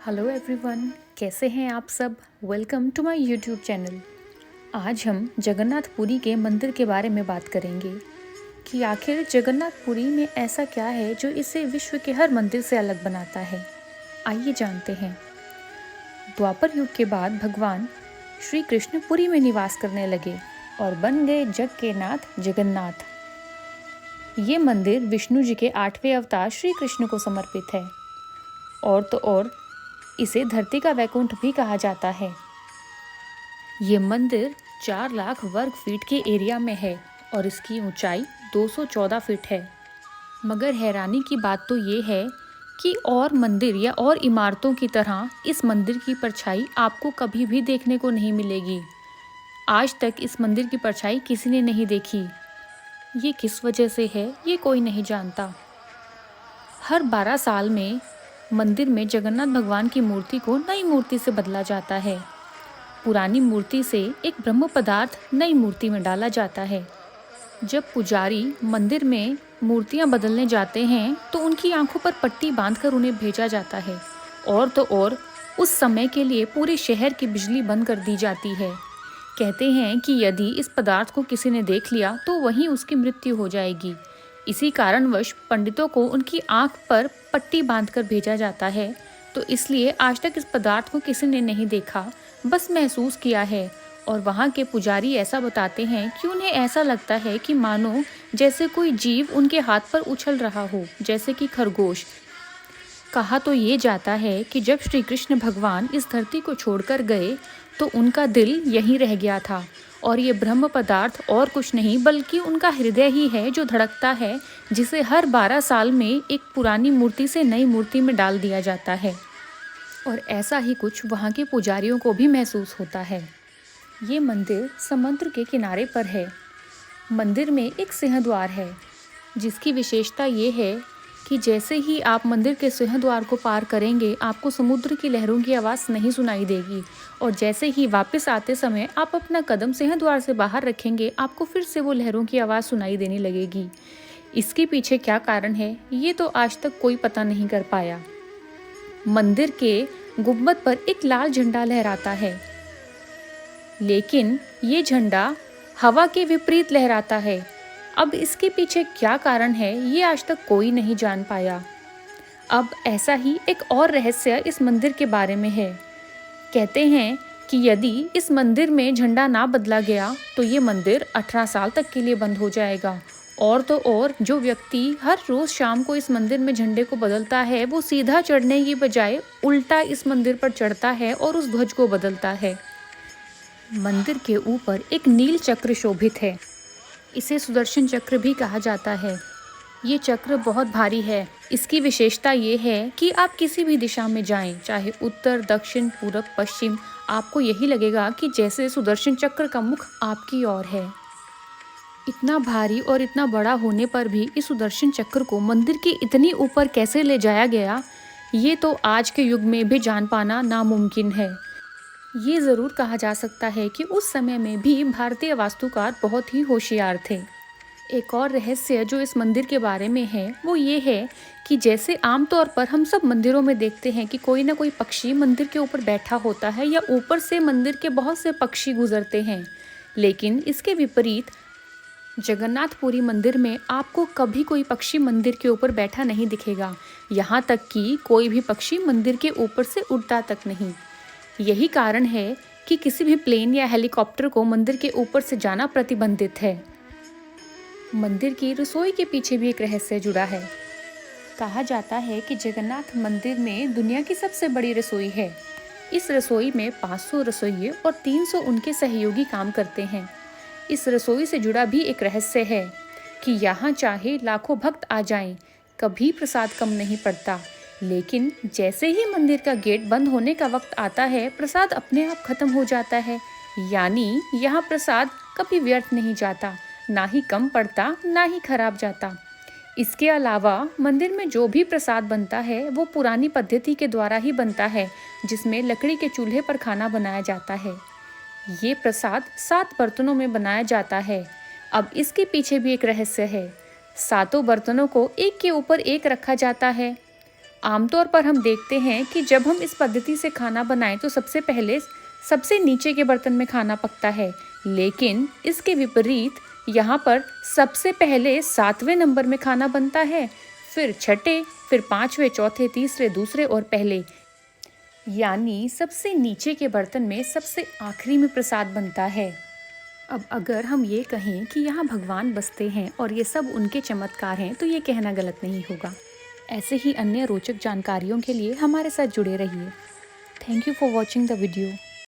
Hello everyone, कैसे हैं आप सब। Welcome to my YouTube channel. आज हम जगन्नाथपुरी के मंदिर के बारे में बात करेंगे कि आखिर जगन्नाथपुरी में ऐसा क्या है जो इसे विश्व के हर मंदिर से अलग बनाता है। आइए जानते हैं। द्वापर युग के बाद भगवान श्री कृष्ण पुरी में निवास करने लगे और बन गए जग के नाथ जगन्नाथ। ये मंदिर विष्णु जी के 8वें अवतार श्री कृष्ण को समर्पित है। और तो और इसे धरती का वैकुंठ भी कहा जाता है। ये मंदिर 4 लाख वर्ग फीट के एरिया में है और इसकी ऊंचाई 214 फीट है। मगर हैरानी की बात तो ये है कि और मंदिर या और इमारतों की तरह इस मंदिर की परछाई आपको कभी भी देखने को नहीं मिलेगी। आज तक इस मंदिर की परछाई किसी ने नहीं देखी। ये किस वजह से है ये कोई नहीं जानता। हर 12 साल में मंदिर में जगन्नाथ भगवान की मूर्ति को नई मूर्ति से बदला जाता है। पुरानी मूर्ति से एक ब्रह्म पदार्थ नई मूर्ति में डाला जाता है। जब पुजारी मंदिर में मूर्तियां बदलने जाते हैं तो उनकी आंखों पर पट्टी बांधकर उन्हें भेजा जाता है। और तो और उस समय के लिए पूरे शहर की बिजली बंद कर दी जाती है। कहते हैं कि यदि इस पदार्थ को किसी ने देख लिया तो वहीं उसकी मृत्यु हो जाएगी। इसी कारणवश पंडितों को उनकी आंख पर पट्टी बांधकर भेजा जाता है। तो इसलिए आज तक इस पदार्थ को किसी ने नहीं देखा, बस महसूस किया है। और वहाँ के पुजारी ऐसा बताते हैं कि उन्हें ऐसा लगता है कि मानो जैसे कोई जीव उनके हाथ पर उछल रहा हो, जैसे कि खरगोश। कहा तो ये जाता है कि जब श्री कृष्ण भगवान इस धरती को छोड़कर गए तो उनका दिल यहीं रह गया था। और ये ब्रह्म पदार्थ और कुछ नहीं बल्कि उनका हृदय ही है जो धड़कता है, जिसे हर 12 साल में एक पुरानी मूर्ति से नई मूर्ति में डाल दिया जाता है। और ऐसा ही कुछ वहाँ के पुजारियों को भी महसूस होता है। ये मंदिर समुद्र के किनारे पर है। मंदिर में एक सिंहद्वार है जिसकी विशेषता ये है कि जैसे ही आप मंदिर के सिंहद्वार को पार करेंगे आपको समुद्र की लहरों की आवाज़ नहीं सुनाई देगी। और जैसे ही वापस आते समय आप अपना कदम सिंहद्वार से बाहर रखेंगे आपको फिर से वो लहरों की आवाज़ सुनाई देने लगेगी। इसके पीछे क्या कारण है ये तो आज तक कोई पता नहीं कर पाया। मंदिर के गुंबद पर एक लाल झंडा लहराता है, लेकिन ये झंडा हवा के विपरीत लहराता है। अब इसके पीछे क्या कारण है ये आज तक कोई नहीं जान पाया। अब ऐसा ही एक और रहस्य इस मंदिर के बारे में है। कहते हैं कि यदि इस मंदिर में झंडा ना बदला गया तो ये मंदिर 18 साल तक के लिए बंद हो जाएगा। और तो और जो व्यक्ति हर रोज़ शाम को इस मंदिर में झंडे को बदलता है वो सीधा चढ़ने की बजाय उल्टा इस मंदिर पर चढ़ता है और उस ध्वज को बदलता है। मंदिर के ऊपर एक नील चक्र शोभित है। इसे सुदर्शन चक्र भी कहा जाता है। ये चक्र बहुत भारी है। इसकी विशेषता ये है कि आप किसी भी दिशा में जाएं, चाहे उत्तर, दक्षिण, पूरब, पश्चिम, आपको यही लगेगा कि जैसे सुदर्शन चक्र का मुख आपकी ओर है। इतना भारी और इतना बड़ा होने पर भी इस सुदर्शन चक्र को मंदिर के इतनी ऊपर कैसे ले जाया गया, ये तो आज के युग में भी जान पाना नामुमकिन है। ये ज़रूर कहा जा सकता है कि उस समय में भी भारतीय वास्तुकार बहुत ही होशियार थे। एक और रहस्य जो इस मंदिर के बारे में है वो ये है कि जैसे आमतौर पर हम सब मंदिरों में देखते हैं कि कोई ना कोई पक्षी मंदिर के ऊपर बैठा होता है या ऊपर से मंदिर के बहुत से पक्षी गुजरते हैं, लेकिन इसके विपरीत जगन्नाथपुरी मंदिर में आपको कभी कोई पक्षी मंदिर के ऊपर बैठा नहीं दिखेगा। यहाँ तक कि कोई भी पक्षी मंदिर के ऊपर से उड़ता तक नहीं। यही कारण है कि किसी भी प्लेन या हेलीकॉप्टर को मंदिर के ऊपर से जाना प्रतिबंधित है। मंदिर की रसोई के पीछे भी एक रहस्य जुड़ा है। कहा जाता है कि जगन्नाथ मंदिर में दुनिया की सबसे बड़ी रसोई है। इस रसोई में 500 रसोइये और 300 उनके सहयोगी काम करते हैं। इस रसोई से जुड़ा भी एक रहस्य है कि यहाँ चाहे लाखों भक्त आ जाएं, कभी प्रसाद कम नहीं पड़ता। लेकिन जैसे ही मंदिर का गेट बंद होने का वक्त आता है प्रसाद अपने आप खत्म हो जाता है। यानी यहाँ प्रसाद कभी व्यर्थ नहीं जाता, ना ही कम पड़ता ना ही खराब जाता। इसके अलावा मंदिर में जो भी प्रसाद बनता है वो पुरानी पद्धति के द्वारा ही बनता है, जिसमें लकड़ी के चूल्हे पर खाना बनाया जाता है। ये प्रसाद 7 बर्तनों में बनाया जाता है। अब इसके पीछे भी एक रहस्य है। 7 बर्तनों को एक के ऊपर एक रखा जाता है। आमतौर पर हम देखते हैं कि जब हम इस पद्धति से खाना बनाएं तो सबसे पहले सबसे नीचे के बर्तन में खाना पकता है, लेकिन इसके विपरीत यहाँ पर सबसे पहले 7वें नंबर में खाना बनता है, फिर छठे, फिर 5वें, चौथे, तीसरे, दूसरे और पहले। यानी सबसे नीचे के बर्तन में सबसे आखिरी में प्रसाद बनता है। अब अगर हम ये कहें कि यहाँ भगवान बसते हैं और ये सब उनके चमत्कार हैं, तो ये कहना गलत नहीं होगा। ऐसे ही अन्य रोचक जानकारियों के लिए हमारे साथ जुड़े रहिए। Thank you for watching the video.